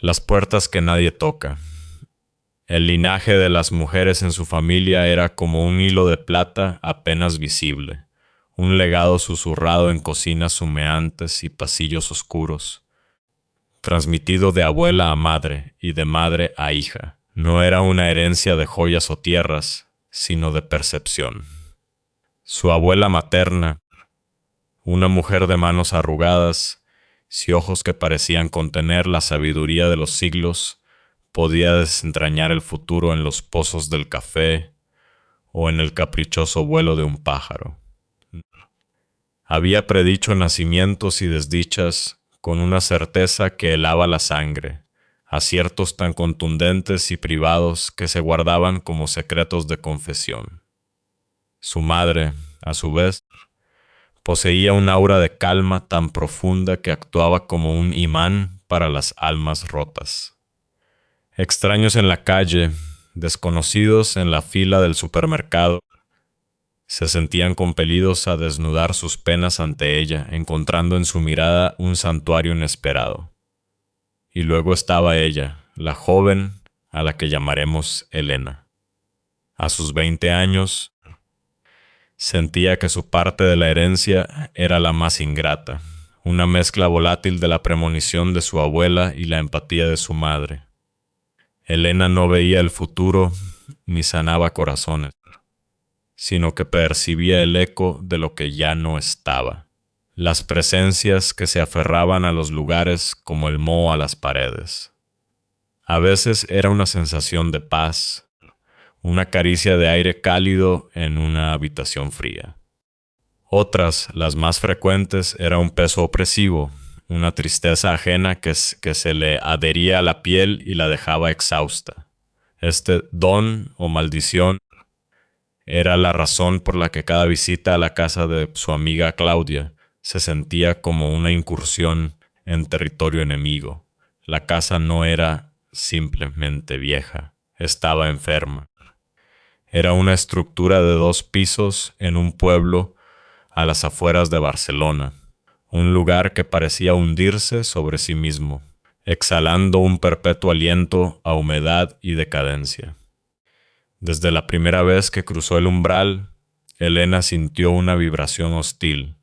Las puertas que nadie toca. El linaje de las mujeres en su familia era como un hilo de plata apenas visible, un legado susurrado en cocinas humeantes y pasillos oscuros, transmitido de abuela a madre y de madre a hija. No era una herencia de joyas o tierras, sino de percepción. Su abuela materna, una mujer de manos arrugadas y ojos que parecían contener la sabiduría de los siglos, podía desentrañar el futuro en los pozos del café o en el caprichoso vuelo de un pájaro. Había predicho nacimientos y desdichas con una certeza que helaba la sangre, aciertos tan contundentes y privados que se guardaban como secretos de confesión. Su madre, a su vez, poseía un aura de calma tan profunda que actuaba como un imán para las almas rotas. Extraños en la calle, desconocidos en la fila del supermercado, se sentían compelidos a desnudar sus penas ante ella, encontrando en su mirada un santuario inesperado. Y luego estaba ella, la joven a la que llamaremos Elena. A sus 20 años, sentía que su parte de la herencia era la más ingrata, una mezcla volátil de la premonición de su abuela y la empatía de su madre. Elena no veía el futuro ni sanaba corazones, sino que percibía el eco de lo que ya no estaba, las presencias que se aferraban a los lugares como el moho a las paredes. A veces era una sensación de paz, una caricia de aire cálido en una habitación fría. Otras, las más frecuentes, era un peso opresivo, una tristeza ajena que se le adhería a la piel y la dejaba exhausta. Este don o maldición era la razón por la que cada visita a la casa de su amiga Claudia se sentía como una incursión en territorio enemigo. La casa no era simplemente vieja, estaba enferma. Era una estructura de 2 pisos en un pueblo a las afueras de Barcelona, un lugar que parecía hundirse sobre sí mismo, exhalando un perpetuo aliento a humedad y decadencia. Desde la primera vez que cruzó el umbral, Elena sintió una vibración hostil,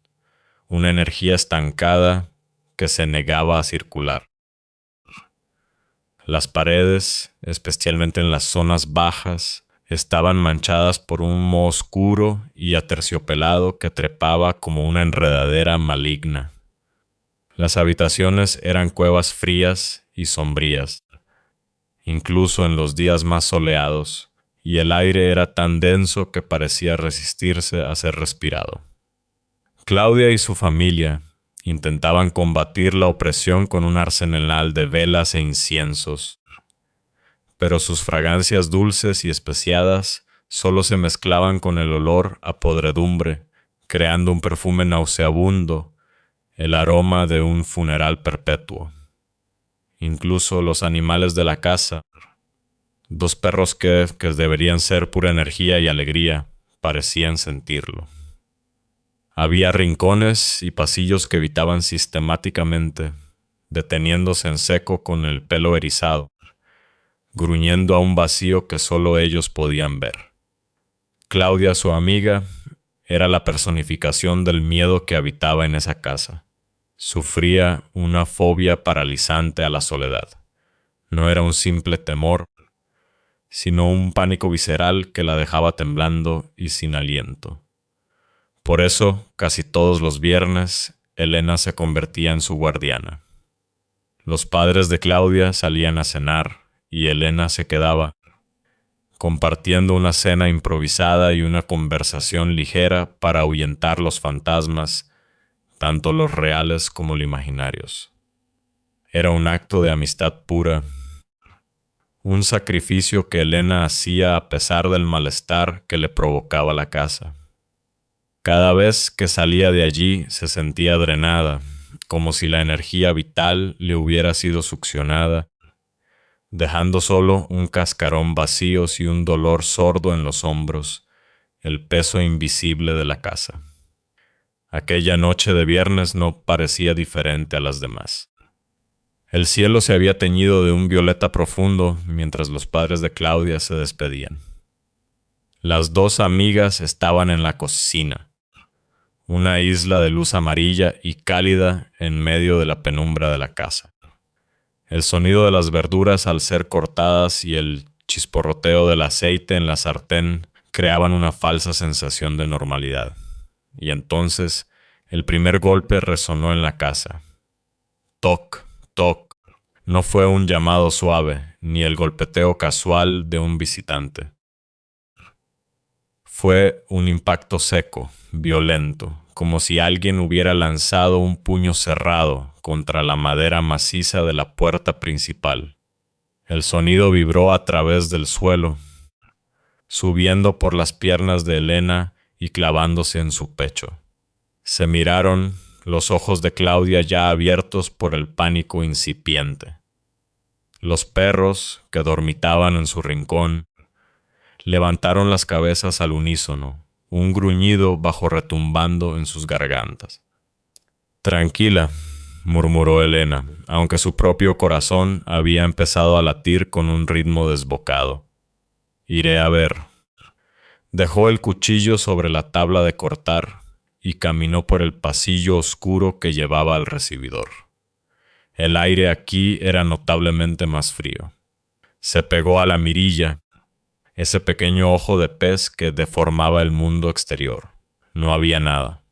una energía estancada que se negaba a circular. Las paredes, especialmente en las zonas bajas, estaban manchadas por un moho oscuro y aterciopelado que trepaba como una enredadera maligna. Las habitaciones eran cuevas frías y sombrías, incluso en los días más soleados, y el aire era tan denso que parecía resistirse a ser respirado. Claudia y su familia intentaban combatir la opresión con un arsenal de velas e inciensos, pero sus fragancias dulces y especiadas solo se mezclaban con el olor a podredumbre, creando un perfume nauseabundo, el aroma de un funeral perpetuo. Incluso los animales de la casa, 2 perros que deberían ser pura energía y alegría, parecían sentirlo. Había rincones y pasillos que evitaban sistemáticamente, deteniéndose en seco con el pelo erizado, gruñendo a un vacío que solo ellos podían ver. Claudia, su amiga, era la personificación del miedo que habitaba en esa casa. Sufría una fobia paralizante a la soledad. No era un simple temor, sino un pánico visceral que la dejaba temblando y sin aliento. Por eso, casi todos los viernes, Elena se convertía en su guardiana. Los padres de Claudia salían a cenar y Elena se quedaba, compartiendo una cena improvisada y una conversación ligera para ahuyentar los fantasmas, tanto los reales como los imaginarios. Era un acto de amistad pura, un sacrificio que Elena hacía a pesar del malestar que le provocaba la casa. Cada vez que salía de allí se sentía drenada, como si la energía vital le hubiera sido succionada, dejando solo un cascarón vacío y un dolor sordo en los hombros, el peso invisible de la casa. Aquella noche de viernes no parecía diferente a las demás. El cielo se había teñido de un violeta profundo mientras los padres de Claudia se despedían. Las dos amigas estaban en la cocina, una isla de luz amarilla y cálida en medio de la penumbra de la casa. El sonido de las verduras al ser cortadas y el chisporroteo del aceite en la sartén creaban una falsa sensación de normalidad. Y entonces el primer golpe resonó en la casa. Toc, toc. No fue un llamado suave, ni el golpeteo casual de un visitante. Fue un impacto seco, violento, como si alguien hubiera lanzado un puño cerrado contra la madera maciza de la puerta principal. El sonido vibró a través del suelo, subiendo por las piernas de Elena y clavándose en su pecho. Se miraron, los ojos de Claudia ya abiertos por el pánico incipiente. Los perros, que dormitaban en su rincón, levantaron las cabezas al unísono, un gruñido bajo retumbando en sus gargantas. «Tranquila», murmuró Elena, aunque su propio corazón había empezado a latir con un ritmo desbocado. «Iré a ver». Dejó el cuchillo sobre la tabla de cortar y caminó por el pasillo oscuro que llevaba al recibidor. El aire aquí era notablemente más frío. Se pegó a la mirilla, ese pequeño ojo de pez que deformaba el mundo exterior. No había nada.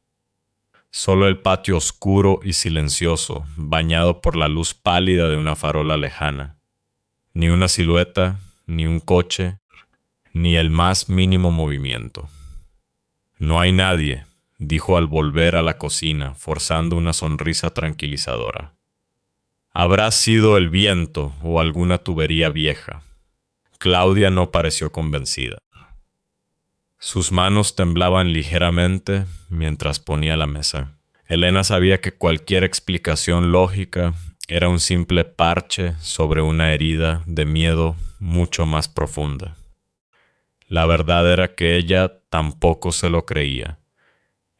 Solo el patio oscuro y silencioso, bañado por la luz pálida de una farola lejana. Ni una silueta, ni un coche, ni el más mínimo movimiento. «No hay nadie», dijo al volver a la cocina, forzando una sonrisa tranquilizadora. «Habrá sido el viento o alguna tubería vieja». Claudia no pareció convencida. Sus manos temblaban ligeramente mientras ponía la mesa. Elena sabía que cualquier explicación lógica era un simple parche sobre una herida de miedo mucho más profunda. La verdad era que ella tampoco se lo creía.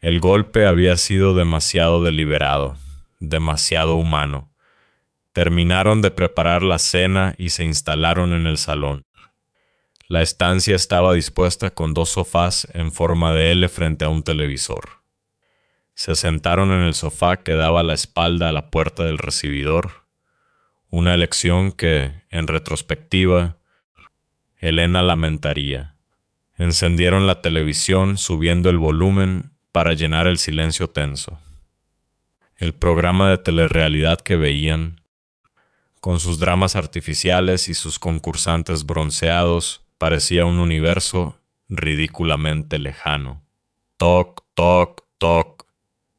El golpe había sido demasiado deliberado, demasiado humano. Terminaron de preparar la cena y se instalaron en el salón. La estancia estaba dispuesta con dos sofás en forma de L frente a un televisor. Se sentaron en el sofá que daba la espalda a la puerta del recibidor, una elección que, en retrospectiva, Elena lamentaría. Encendieron la televisión subiendo el volumen para llenar el silencio tenso. El programa de telerrealidad que veían, con sus dramas artificiales y sus concursantes bronceados, parecía un universo ridículamente lejano. Toc, toc, toc.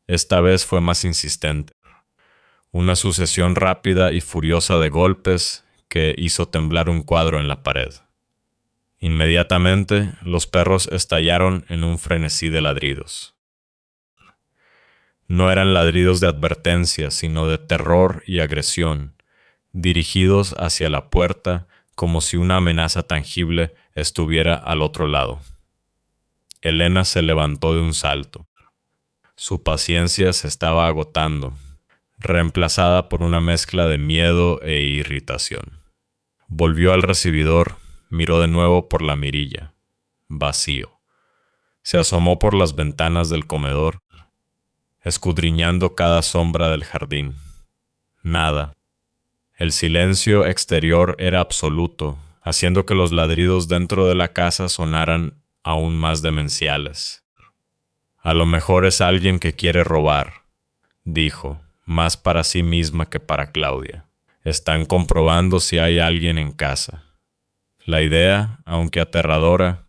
Esta vez fue más insistente. Una sucesión rápida y furiosa de golpes que hizo temblar un cuadro en la pared. Inmediatamente, los perros estallaron en un frenesí de ladridos. No eran ladridos de advertencia, sino de terror y agresión, dirigidos hacia la puerta como si una amenaza tangible estuviera al otro lado. Elena se levantó de un salto. Su paciencia se estaba agotando, reemplazada por una mezcla de miedo e irritación. Volvió al recibidor, miró de nuevo por la mirilla. Vacío. Se asomó por las ventanas del comedor, escudriñando cada sombra del jardín. Nada. El silencio exterior era absoluto, haciendo que los ladridos dentro de la casa sonaran aún más demenciales. «A lo mejor es alguien que quiere robar», dijo, más para sí misma que para Claudia. «Están comprobando si hay alguien en casa». La idea, aunque aterradora,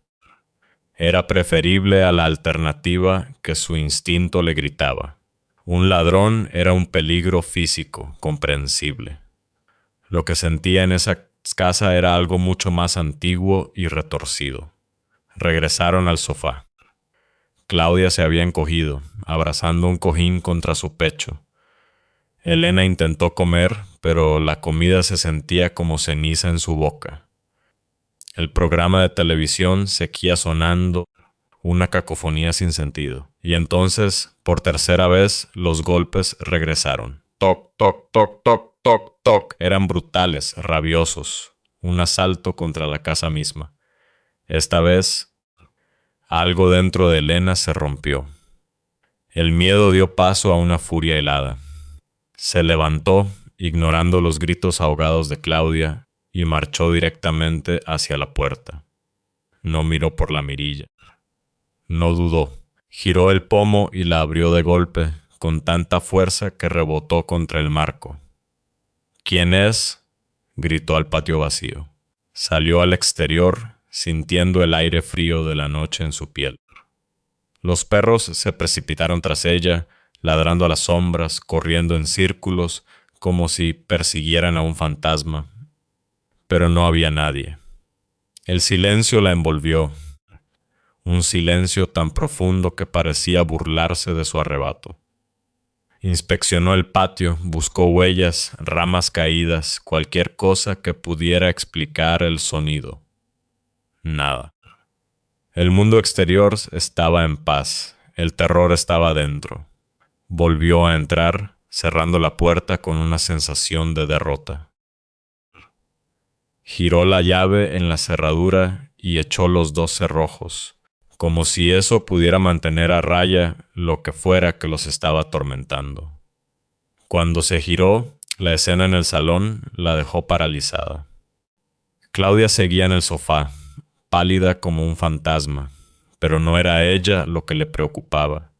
era preferible a la alternativa que su instinto le gritaba. Un ladrón era un peligro físico, comprensible. Lo que sentía en esa casa era algo mucho más antiguo y retorcido. Regresaron al sofá. Claudia se había encogido, abrazando un cojín contra su pecho. Elena intentó comer, pero la comida se sentía como ceniza en su boca. El programa de televisión seguía sonando, una cacofonía sin sentido. Y entonces, por tercera vez, los golpes regresaron. Toc, toc, toc, toc, toc, toc eran brutales, rabiosos. Un asalto contra la casa misma. Esta vez, algo dentro de Elena se rompió. El miedo dio paso a una furia helada. Se levantó, ignorando los gritos ahogados de Claudia, y marchó directamente hacia la puerta. No miró por la mirilla. No dudó. Giró el pomo y la abrió de golpe, con tanta fuerza que rebotó contra el marco. ¿Quién es?, gritó al patio vacío. Salió al exterior, sintiendo el aire frío de la noche en su piel. Los perros se precipitaron tras ella, ladrando a las sombras, corriendo en círculos, como si persiguieran a un fantasma. Pero no había nadie. El silencio la envolvió. Un silencio tan profundo que parecía burlarse de su arrebato. Inspeccionó el patio, buscó huellas, ramas caídas, cualquier cosa que pudiera explicar el sonido. Nada. El mundo exterior estaba en paz, el terror estaba dentro. Volvió a entrar, cerrando la puerta con una sensación de derrota. Giró la llave en la cerradura y echó los 2 cerrojos, como si eso pudiera mantener a raya lo que fuera que los estaba atormentando. Cuando se giró, la escena en el salón la dejó paralizada. Claudia seguía en el sofá, pálida como un fantasma, pero no era ella lo que le preocupaba.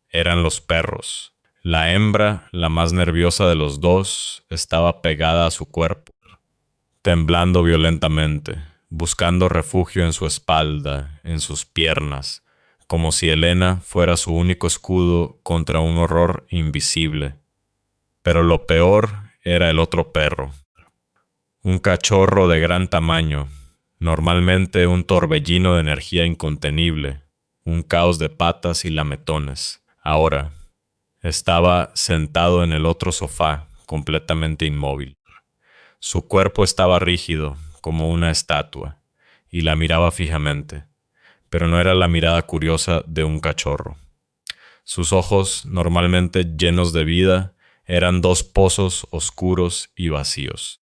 Eran los perros. La hembra, la más nerviosa de los 2, estaba pegada a su cuerpo, temblando violentamente, buscando refugio en su espalda, en sus piernas, como si Elena fuera su único escudo contra un horror invisible. Pero lo peor era el otro perro. Un cachorro de gran tamaño, normalmente un torbellino de energía incontenible, un caos de patas y lametones. Ahora, estaba sentado en el otro sofá, completamente inmóvil. Su cuerpo estaba rígido, como una estatua, y la miraba fijamente, pero no era la mirada curiosa de un cachorro. Sus ojos, normalmente llenos de vida, eran 2 pozos oscuros y vacíos.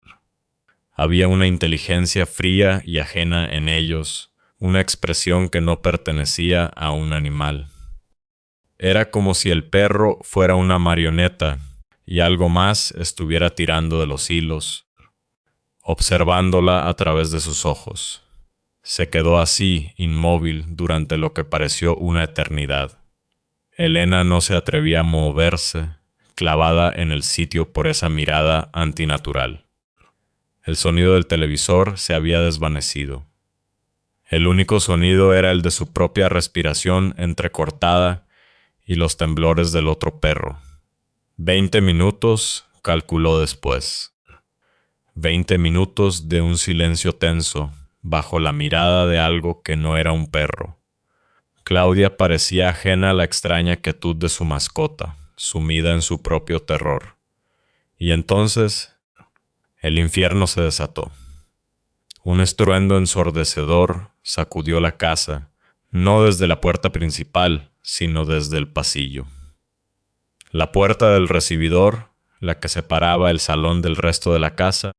Había una inteligencia fría y ajena en ellos, una expresión que no pertenecía a un animal. Era como si el perro fuera una marioneta y algo más estuviera tirando de los hilos, observándola a través de sus ojos. Se quedó así, inmóvil, durante lo que pareció una eternidad. Elena no se atrevía a moverse, clavada en el sitio por esa mirada antinatural. El sonido del televisor se había desvanecido. El único sonido era el de su propia respiración entrecortada y los temblores del otro perro. 20 minutos, calculó después. 20 minutos de un silencio tenso, bajo la mirada de algo que no era un perro. Claudia parecía ajena a la extraña quietud de su mascota, sumida en su propio terror. Y entonces, el infierno se desató. Un estruendo ensordecedor sacudió la casa, no desde la puerta principal, sino desde el pasillo. La puerta del recibidor, la que separaba el salón del resto de la casa,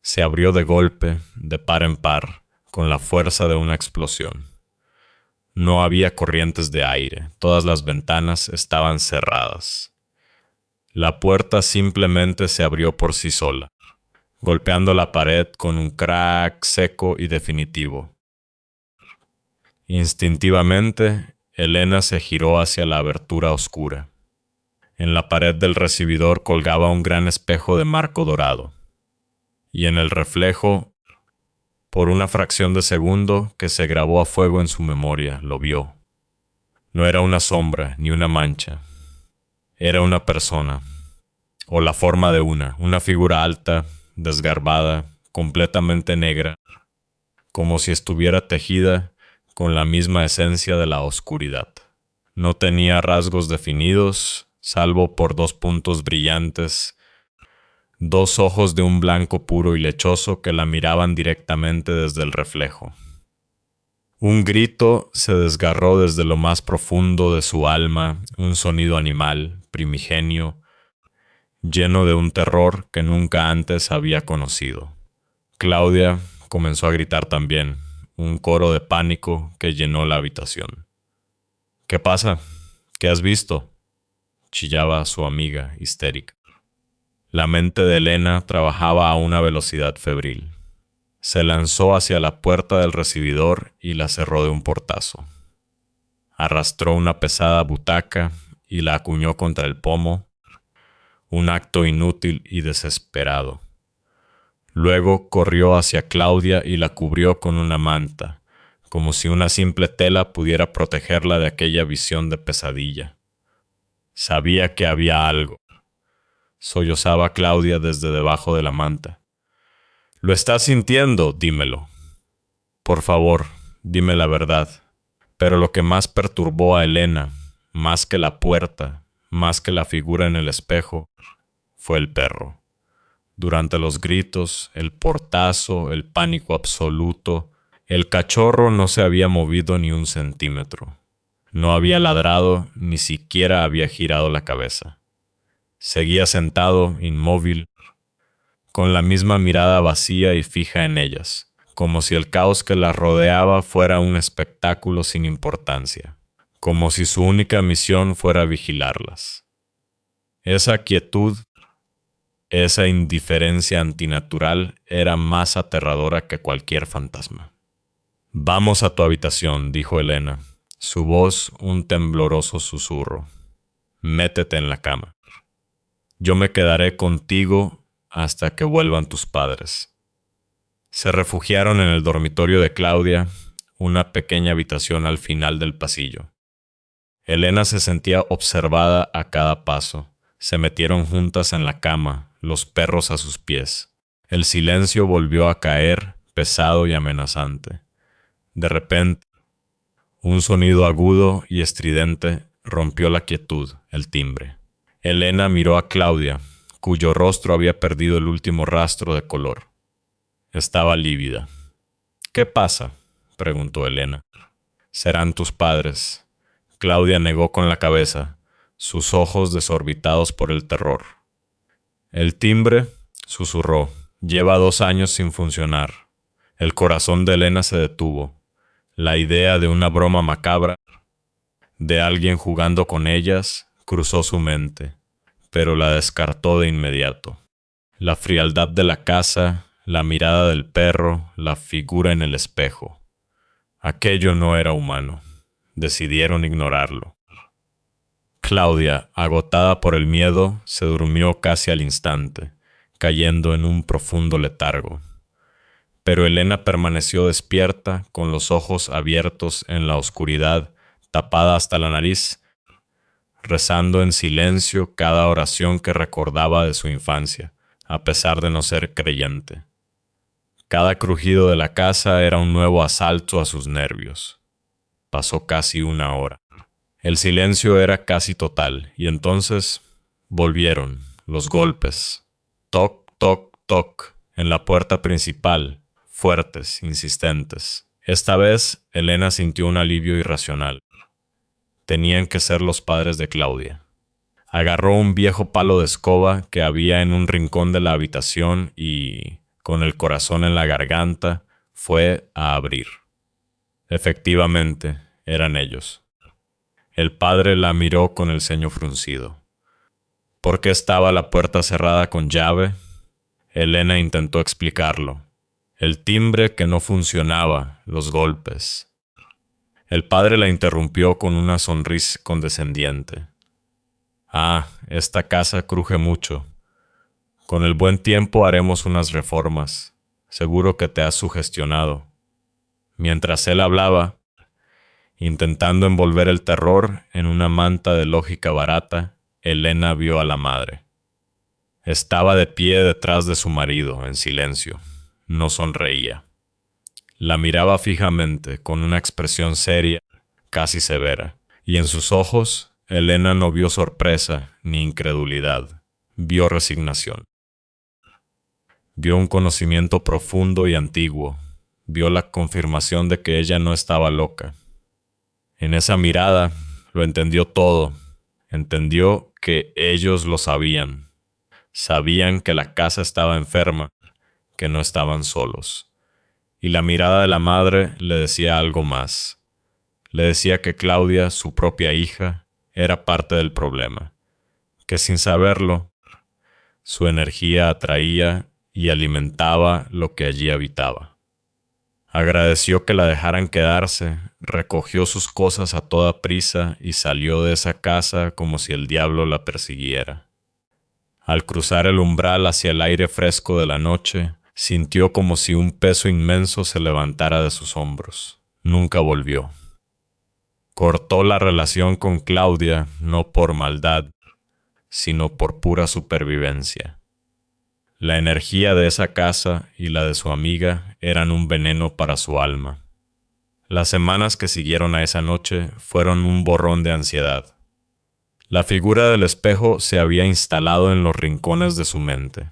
se abrió de golpe, de par en par, con la fuerza de una explosión. No había corrientes de aire, todas las ventanas estaban cerradas. La puerta simplemente se abrió por sí sola, golpeando la pared con un crack seco y definitivo. Instintivamente, Elena se giró hacia la abertura oscura. En la pared del recibidor colgaba un gran espejo de marco dorado, y en el reflejo, por una fracción de segundo que se grabó a fuego en su memoria, lo vio. No era una sombra ni una mancha. Era una persona, o la forma de una figura alta, desgarbada, completamente negra, como si estuviera tejida con la misma esencia de la oscuridad. No tenía rasgos definidos, salvo por 2 puntos brillantes, 2 ojos de un blanco puro y lechoso que la miraban directamente desde el reflejo. Un grito se desgarró desde lo más profundo de su alma, un sonido animal, primigenio, lleno de un terror que nunca antes había conocido. Claudia comenzó a gritar también, un coro de pánico que llenó la habitación. ¿Qué pasa? ¿Qué has visto?, chillaba su amiga, histérica. La mente de Elena trabajaba a una velocidad febril. Se lanzó hacia la puerta del recibidor y la cerró de un portazo. Arrastró una pesada butaca y la acuñó contra el pomo, un acto inútil y desesperado. Luego corrió hacia Claudia y la cubrió con una manta, como si una simple tela pudiera protegerla de aquella visión de pesadilla. Sabía que había algo. Sollozaba Claudia desde debajo de la manta. ¿Lo estás sintiendo? Dímelo. Por favor, dime la verdad. Pero lo que más perturbó a Elena, más que la puerta, más que la figura en el espejo, fue el perro. Durante los gritos, el portazo, el pánico absoluto, el cachorro no se había movido ni un centímetro. No había ladrado, ni siquiera había girado la cabeza. Seguía sentado, inmóvil, con la misma mirada vacía y fija en ellas, como si el caos que las rodeaba fuera un espectáculo sin importancia, como si su única misión fuera vigilarlas. Esa quietud, esa indiferencia antinatural era más aterradora que cualquier fantasma. «Vamos a tu habitación», dijo Elena, su voz un tembloroso susurro. «Métete en la cama. Yo me quedaré contigo hasta que vuelvan tus padres». Se refugiaron en el dormitorio de Claudia, una pequeña habitación al final del pasillo. Elena se sentía observada a cada paso. Se metieron juntas en la cama, los perros a sus pies. El silencio volvió a caer, pesado y amenazante. De repente, un sonido agudo y estridente rompió la quietud, el timbre. Elena miró a Claudia, cuyo rostro había perdido el último rastro de color. Estaba lívida. «¿Qué pasa?», preguntó Elena. «Serán tus padres». Claudia negó con la cabeza, sus ojos desorbitados por el terror. «El timbre», susurró, «lleva 2 años sin funcionar». El corazón de Elena se detuvo. La idea de una broma macabra, de alguien jugando con ellas, cruzó su mente, pero la descartó de inmediato. La frialdad de la casa, la mirada del perro, la figura en el espejo. Aquello no era humano. Decidieron ignorarlo. Claudia, agotada por el miedo, se durmió casi al instante, cayendo en un profundo letargo. Pero Elena permaneció despierta, con los ojos abiertos en la oscuridad, tapada hasta la nariz, rezando en silencio cada oración que recordaba de su infancia, a pesar de no ser creyente. Cada crujido de la casa era un nuevo asalto a sus nervios. Pasó casi 1 hora. El silencio era casi total, y entonces volvieron los golpes. Toc, toc, toc, en la puerta principal, fuertes, insistentes. Esta vez, Elena sintió un alivio irracional. Tenían que ser los padres de Claudia. Agarró un viejo palo de escoba que había en un rincón de la habitación y, con el corazón en la garganta, fue a abrir. Efectivamente, eran ellos. El padre la miró con el ceño fruncido. ¿Por qué estaba la puerta cerrada con llave? Elena intentó explicarlo. El timbre que no funcionaba, los golpes. El padre la interrumpió con una sonrisa condescendiente. «Ah, esta casa cruje mucho. Con el buen tiempo haremos unas reformas. Seguro que te has sugestionado». Mientras él hablaba, intentando envolver el terror en una manta de lógica barata, Elena vio a la madre. Estaba de pie detrás de su marido, en silencio. No sonreía. La miraba fijamente, con una expresión seria, casi severa, y en sus ojos Elena no vio sorpresa ni incredulidad, vio resignación. Vio un conocimiento profundo y antiguo, vio la confirmación de que ella no estaba loca. En esa mirada lo entendió todo, entendió que ellos lo sabían. Sabían que la casa estaba enferma, que no estaban solos. Y la mirada de la madre le decía algo más. Le decía que Claudia, su propia hija, era parte del problema, que sin saberlo, su energía atraía y alimentaba lo que allí habitaba. Agradeció que la dejaran quedarse, recogió sus cosas a toda prisa y salió de esa casa como si el diablo la persiguiera. Al cruzar el umbral hacia el aire fresco de la noche, sintió como si un peso inmenso se levantara de sus hombros. Nunca volvió. Cortó la relación con Claudia no por maldad, sino por pura supervivencia. La energía de esa casa y la de su amiga eran un veneno para su alma. Las semanas que siguieron a esa noche fueron un borrón de ansiedad. La figura del espejo se había instalado en los rincones de su mente.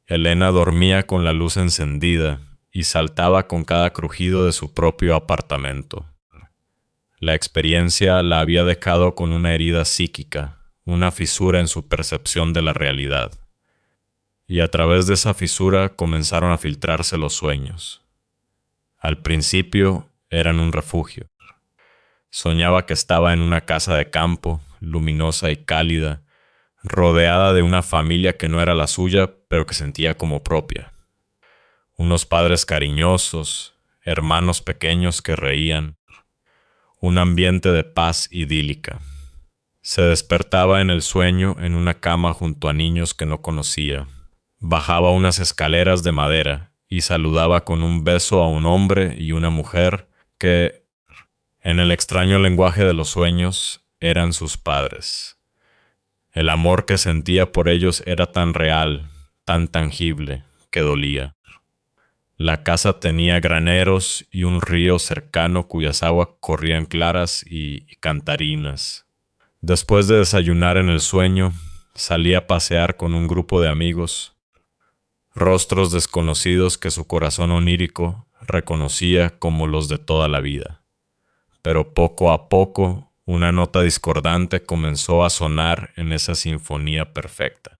Elena dormía con la luz encendida y saltaba con cada crujido de su propio apartamento. La experiencia la había dejado con una herida psíquica, una fisura en su percepción de la realidad. Y a través de esa fisura comenzaron a filtrarse los sueños. Al principio eran un refugio. Soñaba que estaba en una casa de campo, luminosa y cálida, rodeada de una familia que no era la suya, pero que sentía como propia. Unos padres cariñosos, hermanos pequeños que reían, un ambiente de paz idílica. Se despertaba en el sueño en una cama junto a niños que no conocía. Bajaba unas escaleras de madera y saludaba con un beso a un hombre y una mujer que, en el extraño lenguaje de los sueños, eran sus padres. El amor que sentía por ellos era tan real, tan tangible, que dolía. La casa tenía graneros y un río cercano cuyas aguas corrían claras y cantarinas. Después de desayunar en el sueño, salía a pasear con un grupo de amigos, rostros desconocidos que su corazón onírico reconocía como los de toda la vida. Pero poco a poco, una nota discordante comenzó a sonar en esa sinfonía perfecta.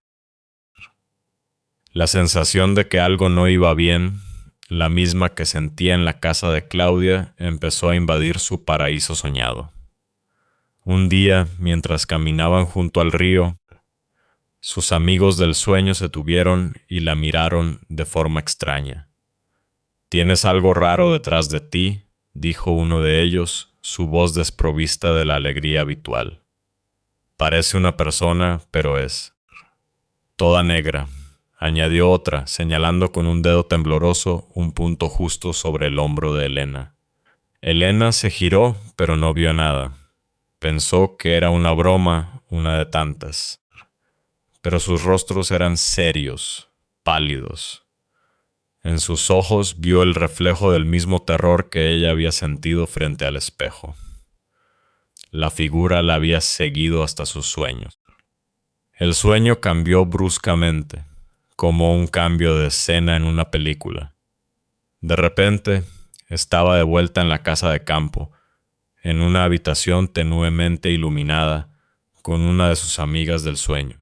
La sensación de que algo no iba bien, la misma que sentía en la casa de Claudia, empezó a invadir su paraíso soñado. Un día, mientras caminaban junto al río, sus amigos del sueño se tuvieron y la miraron de forma extraña. «¿Tienes algo raro detrás de ti?», dijo uno de ellos, su voz desprovista de la alegría habitual. «Parece una persona, pero es toda negra», añadió otra, señalando con un dedo tembloroso un punto justo sobre el hombro de Elena. Elena se giró, pero no vio nada. Pensó que era una broma, una de tantas. Pero sus rostros eran serios, pálidos. En sus ojos vio el reflejo del mismo terror que ella había sentido frente al espejo. La figura la había seguido hasta sus sueños. El sueño cambió bruscamente, como un cambio de escena en una película. De repente, estaba de vuelta en la casa de campo, en una habitación tenuemente iluminada, con una de sus amigas del sueño.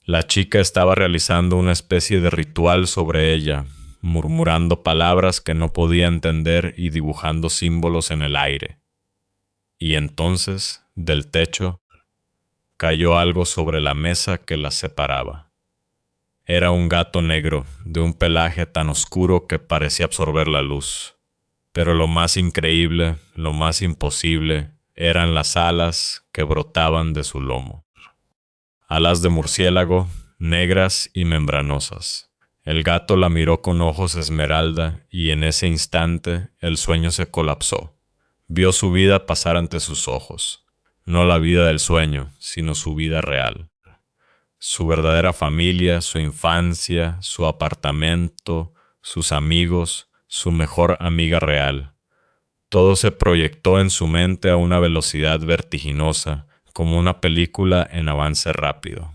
La chica estaba realizando una especie de ritual sobre ella, murmurando palabras que no podía entender y dibujando símbolos en el aire. Y entonces, del techo, cayó algo sobre la mesa que las separaba. Era un gato negro, de un pelaje tan oscuro que parecía absorber la luz. Pero lo más increíble, lo más imposible, eran las alas que brotaban de su lomo. Alas de murciélago, negras y membranosas. El gato la miró con ojos esmeralda y en ese instante el sueño se colapsó. Vio su vida pasar ante sus ojos. No la vida del sueño, sino su vida real. Su verdadera familia, su infancia, su apartamento, sus amigos, su mejor amiga real. Todo se proyectó en su mente a una velocidad vertiginosa, como una película en avance rápido.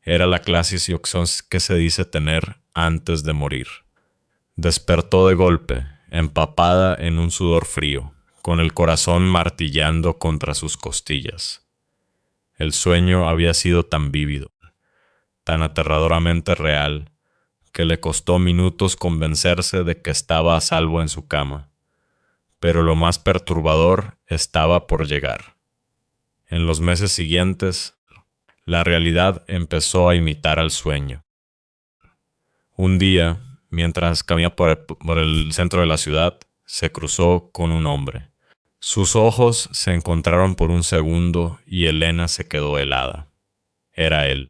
Era la clase que se dice tener antes de morir. Despertó de golpe, empapada en un sudor frío, con el corazón martillando contra sus costillas. El sueño había sido tan vívido. tan aterradoramente real, que le costó minutos convencerse de que estaba a salvo en su cama. Pero lo más perturbador estaba por llegar. En los meses siguientes, la realidad empezó a imitar al sueño. Un día, mientras caminaba por el centro de la ciudad, se cruzó con un hombre. Sus ojos se encontraron por un segundo y Elena se quedó helada. Era él.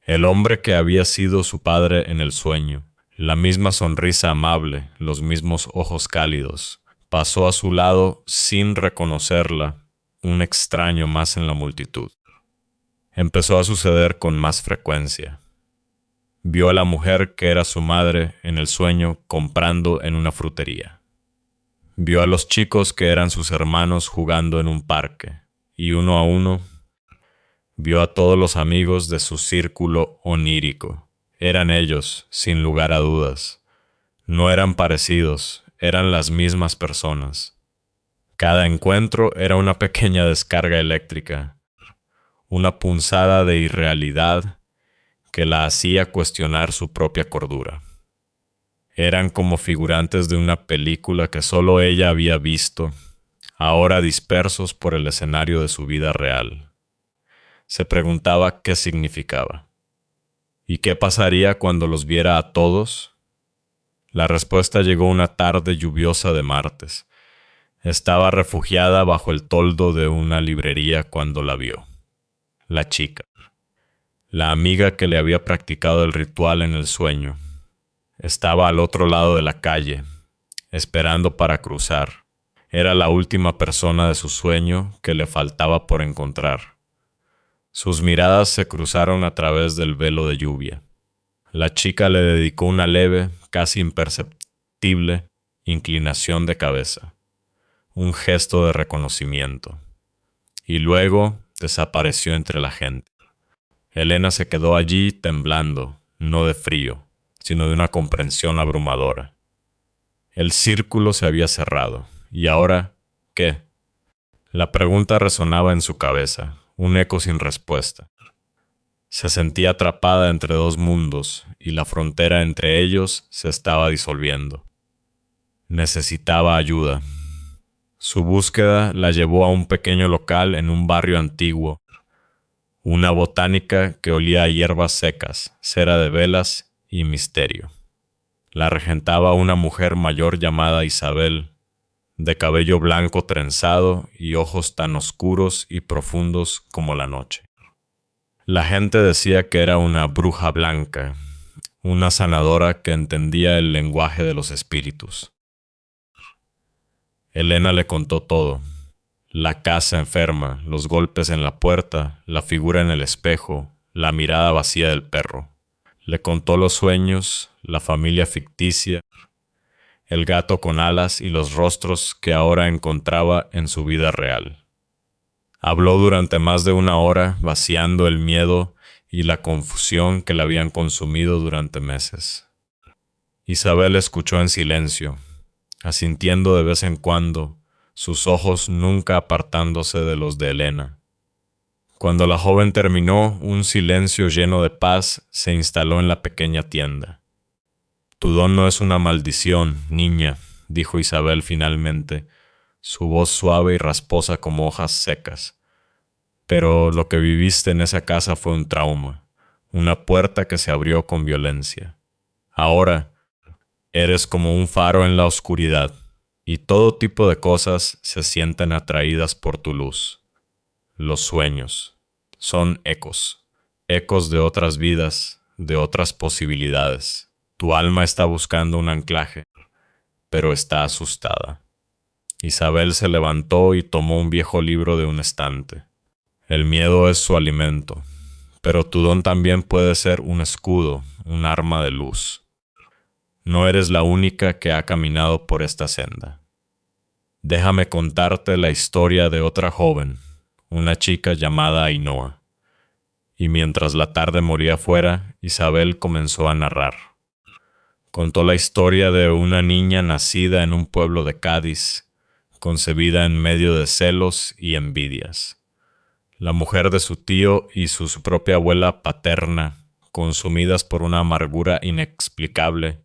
El hombre que había sido su padre en el sueño. La misma sonrisa amable, los mismos ojos cálidos. Pasó a su lado sin reconocerla, un extraño más en la multitud. Empezó a suceder con más frecuencia. Vio a la mujer que era su madre en el sueño comprando en una frutería. Vio a los chicos que eran sus hermanos jugando en un parque, y uno a uno vio a todos los amigos de su círculo onírico. Eran ellos, sin lugar a dudas. No eran parecidos, eran las mismas personas. Cada encuentro era una pequeña descarga eléctrica, una punzada de irrealidad que la hacía cuestionar su propia cordura. Eran como figurantes de una película que solo ella había visto, ahora dispersos por el escenario de su vida real. Se preguntaba qué significaba. ¿Y qué pasaría cuando los viera a todos? La respuesta llegó una tarde lluviosa de martes. Estaba refugiada bajo el toldo de una librería cuando la vio. La chica. La amiga que le había practicado el ritual en el sueño. Estaba al otro lado de la calle, esperando para cruzar. Era la última persona de su sueño que le faltaba por encontrar. Sus miradas se cruzaron a través del velo de lluvia. La chica le dedicó una leve, casi imperceptible, inclinación de cabeza. Un gesto de reconocimiento. Y luego desapareció entre la gente. Elena se quedó allí temblando, no de frío, sino de una comprensión abrumadora. El círculo se había cerrado. ¿Y ahora qué? La pregunta resonaba en su cabeza, un eco sin respuesta. Se sentía atrapada entre dos mundos y la frontera entre ellos se estaba disolviendo. Necesitaba ayuda. Su búsqueda la llevó a un pequeño local en un barrio antiguo, una botánica que olía a hierbas secas, cera de velas y misterio. La regentaba una mujer mayor llamada Isabel, de cabello blanco trenzado y ojos tan oscuros y profundos como la noche. La gente decía que era una bruja blanca, una sanadora que entendía el lenguaje de los espíritus. Elena le contó todo. La casa enferma, los golpes en la puerta, la figura en el espejo, la mirada vacía del perro. Le contó los sueños, la familia ficticia, el gato con alas y los rostros que ahora encontraba en su vida real. Habló durante más de una hora, vaciando el miedo y la confusión que la habían consumido durante meses. Isabel escuchó en silencio, asintiendo de vez en cuando, sus ojos nunca apartándose de los de Elena. Cuando la joven terminó, un silencio lleno de paz se instaló en la pequeña tienda. «Tu don no es una maldición, niña», dijo Isabel finalmente, su voz suave y rasposa como hojas secas. «Pero lo que viviste en esa casa fue un trauma, una puerta que se abrió con violencia. Ahora eres como un faro en la oscuridad, y todo tipo de cosas se sienten atraídas por tu luz. Los sueños son ecos, ecos de otras vidas, de otras posibilidades. Tu alma está buscando un anclaje, pero está asustada». Isabel se levantó y tomó un viejo libro de un estante. «El miedo es su alimento, pero tu don también puede ser un escudo, un arma de luz. No eres la única que ha caminado por esta senda. Déjame contarte la historia de otra joven, una chica llamada Ainhoa». Y mientras la tarde moría afuera, Isabel comenzó a narrar. Contó la historia de una niña nacida en un pueblo de Cádiz, concebida en medio de celos y envidias. La mujer de su tío y su propia abuela paterna consumidas por una amargura inexplicable,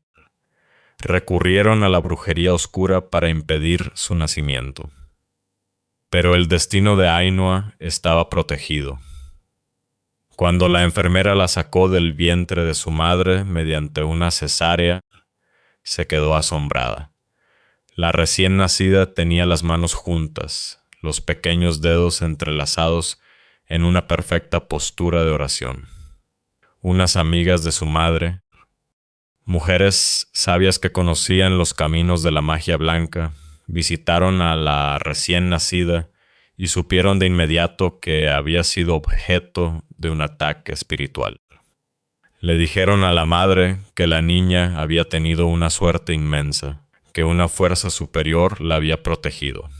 recurrieron a la brujería oscura para impedir su nacimiento. Pero el destino de Ainhoa estaba protegido. Cuando la enfermera la sacó del vientre de su madre mediante una cesárea, se quedó asombrada. La recién nacida tenía las manos juntas, los pequeños dedos entrelazados en una perfecta postura de oración. Unas amigas de su madre, mujeres sabias que conocían los caminos de la magia blanca, visitaron a la recién nacida y supieron de inmediato que había sido objeto de un ataque espiritual. Le dijeron a la madre que la niña había tenido una suerte inmensa, que una fuerza superior la había protegido.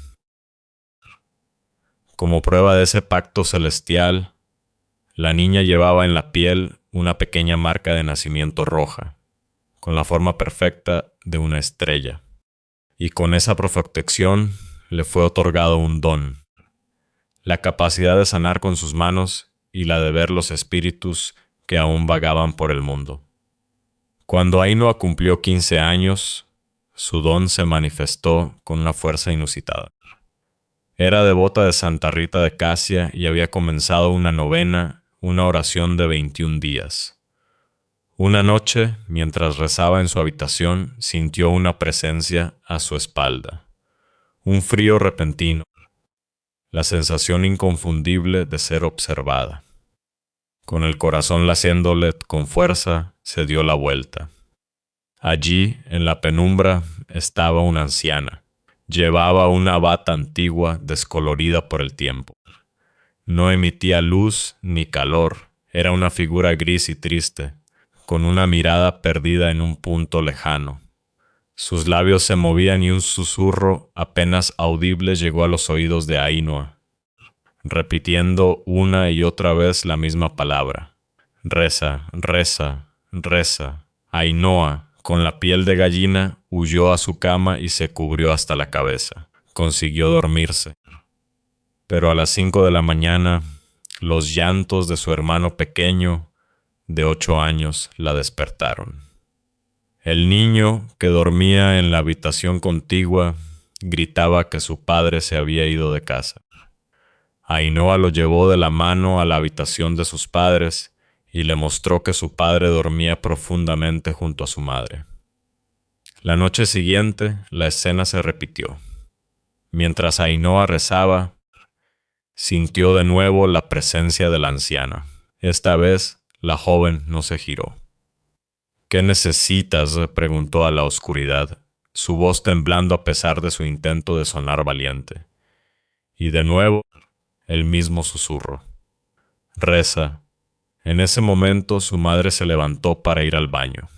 Como prueba de ese pacto celestial, la niña llevaba en la piel una pequeña marca de nacimiento roja, con la forma perfecta de una estrella. Y con esa protección le fue otorgado un don, la capacidad de sanar con sus manos y la de ver los espíritus que aún vagaban por el mundo. Cuando Ainhoa cumplió 15 años, su don se manifestó con una fuerza inusitada. Era devota de Santa Rita de Casia y había comenzado una novena, una oración de 21 días. Una noche, mientras rezaba en su habitación, sintió una presencia a su espalda. Un frío repentino, la sensación inconfundible de ser observada. Con el corazón latiéndole con fuerza, se dio la vuelta. Allí, en la penumbra, estaba una anciana. Llevaba una bata antigua descolorida por el tiempo. No emitía luz ni calor. Era una figura gris y triste, con una mirada perdida en un punto lejano. Sus labios se movían y un susurro apenas audible llegó a los oídos de Ainhoa, repitiendo una y otra vez la misma palabra. Reza, reza, reza. Ainhoa, con la piel de gallina, huyó a su cama y se cubrió hasta la cabeza. Consiguió dormirse. Pero a las 5 de la mañana, los llantos de su hermano pequeño, de 8 años, la despertaron. El niño, que dormía en la habitación contigua, gritaba que su padre se había ido de casa. Ainhoa lo llevó de la mano a la habitación de sus padres y le mostró que su padre dormía profundamente junto a su madre. La noche siguiente, la escena se repitió. Mientras Ainhoa rezaba, sintió de nuevo la presencia de la anciana. Esta vez, la joven no se giró. «¿Qué necesitas?», preguntó a la oscuridad, su voz temblando a pesar de su intento de sonar valiente. Y de nuevo, el mismo susurro. «Reza». En ese momento su madre se levantó para ir al baño.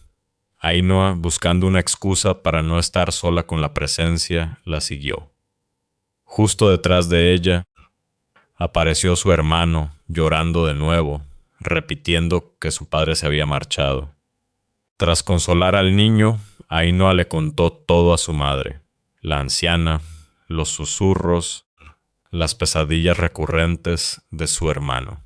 Ainhoa, buscando una excusa para no estar sola con la presencia, la siguió. Justo detrás de ella, apareció su hermano, llorando de nuevo, repitiendo que su padre se había marchado. Tras consolar al niño, Ainhoa le contó todo a su madre, la anciana, los susurros, las pesadillas recurrentes de su hermano.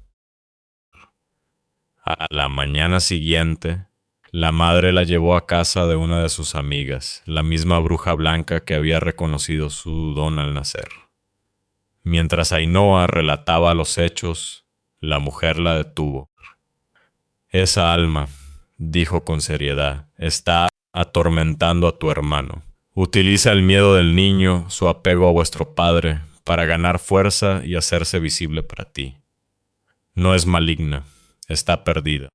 A la mañana siguiente, la madre la llevó a casa de una de sus amigas, la misma bruja blanca que había reconocido su don al nacer. Mientras Ainhoa relataba los hechos, la mujer la detuvo. «Esa alma», dijo con seriedad, «está atormentando a tu hermano. Utiliza el miedo del niño, su apego a vuestro padre, para ganar fuerza y hacerse visible para ti. No es maligna, está perdida.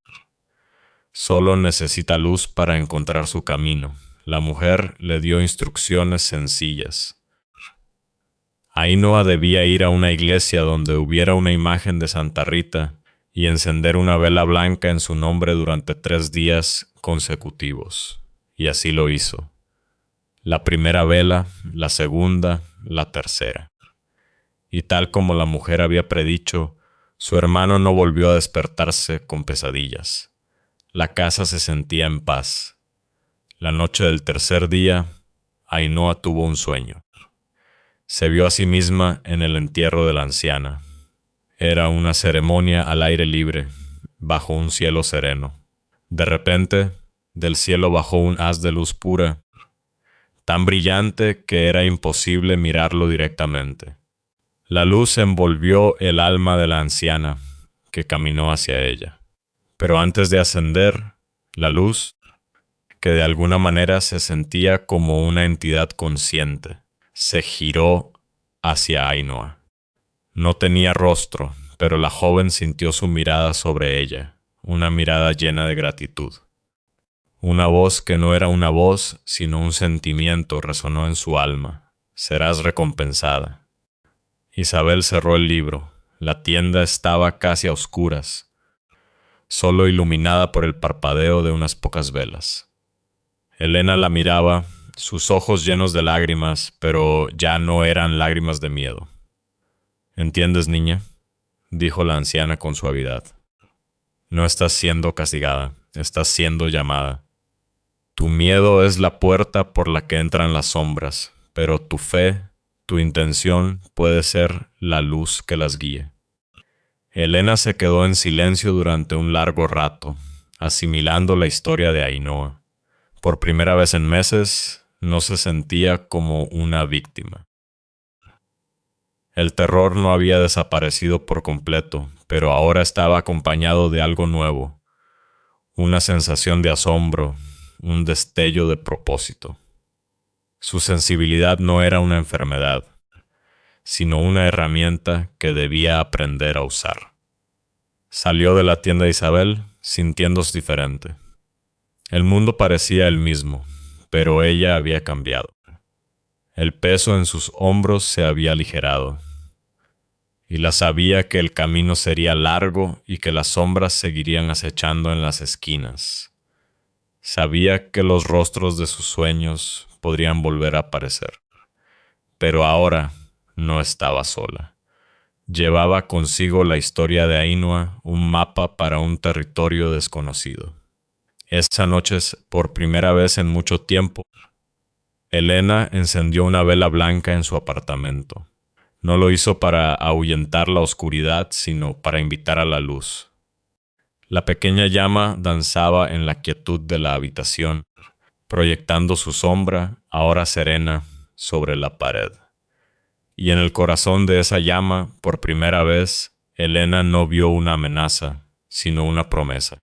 Solo necesita luz para encontrar su camino». La mujer le dio instrucciones sencillas. Ainhoa debía ir a una iglesia donde hubiera una imagen de Santa Rita y encender una vela blanca en su nombre durante 3 días consecutivos. Y así lo hizo. La primera vela, la segunda, la tercera. Y tal como la mujer había predicho, su hermano no volvió a despertarse con pesadillas. La casa se sentía en paz. La noche del tercer día, Ainhoa tuvo un sueño. Se vio a sí misma en el entierro de la anciana. Era una ceremonia al aire libre, bajo un cielo sereno. De repente, del cielo bajó un haz de luz pura, tan brillante que era imposible mirarlo directamente. La luz envolvió el alma de la anciana, que caminó hacia ella. Pero antes de ascender, la luz, que de alguna manera se sentía como una entidad consciente, se giró hacia Ainhoa. No tenía rostro, pero la joven sintió su mirada sobre ella, una mirada llena de gratitud. Una voz que no era una voz, sino un sentimiento resonó en su alma. Serás recompensada. Isabel cerró el libro. La tienda estaba casi a oscuras, solo iluminada por el parpadeo de unas pocas velas. Elena la miraba, sus ojos llenos de lágrimas, pero ya no eran lágrimas de miedo. ¿Entiendes, niña?, dijo la anciana con suavidad. No estás siendo castigada, estás siendo llamada. Tu miedo es la puerta por la que entran las sombras, pero tu fe, tu intención puede ser la luz que las guíe. Elena se quedó en silencio durante un largo rato, asimilando la historia de Ainhoa. Por primera vez en meses, no se sentía como una víctima. El terror no había desaparecido por completo, pero ahora estaba acompañado de algo nuevo, una sensación de asombro, un destello de propósito. Su sensibilidad no era una enfermedad, sino una herramienta que debía aprender a usar. Salió de la tienda de Isabel sintiéndose diferente. El mundo parecía el mismo, pero ella había cambiado. El peso en sus hombros se había aligerado, y la sabía que el camino sería largo y que las sombras seguirían acechando en las esquinas. Sabía que los rostros de sus sueños podrían volver a aparecer. Pero ahora no estaba sola. Llevaba consigo la historia de Ainhoa, un mapa para un territorio desconocido. Esa noche, por primera vez en mucho tiempo, Elena encendió una vela blanca en su apartamento. No lo hizo para ahuyentar la oscuridad, sino para invitar a la luz. La pequeña llama danzaba en la quietud de la habitación, proyectando su sombra, ahora serena, sobre la pared. Y en el corazón de esa llama, por primera vez, Elena no vio una amenaza, sino una promesa.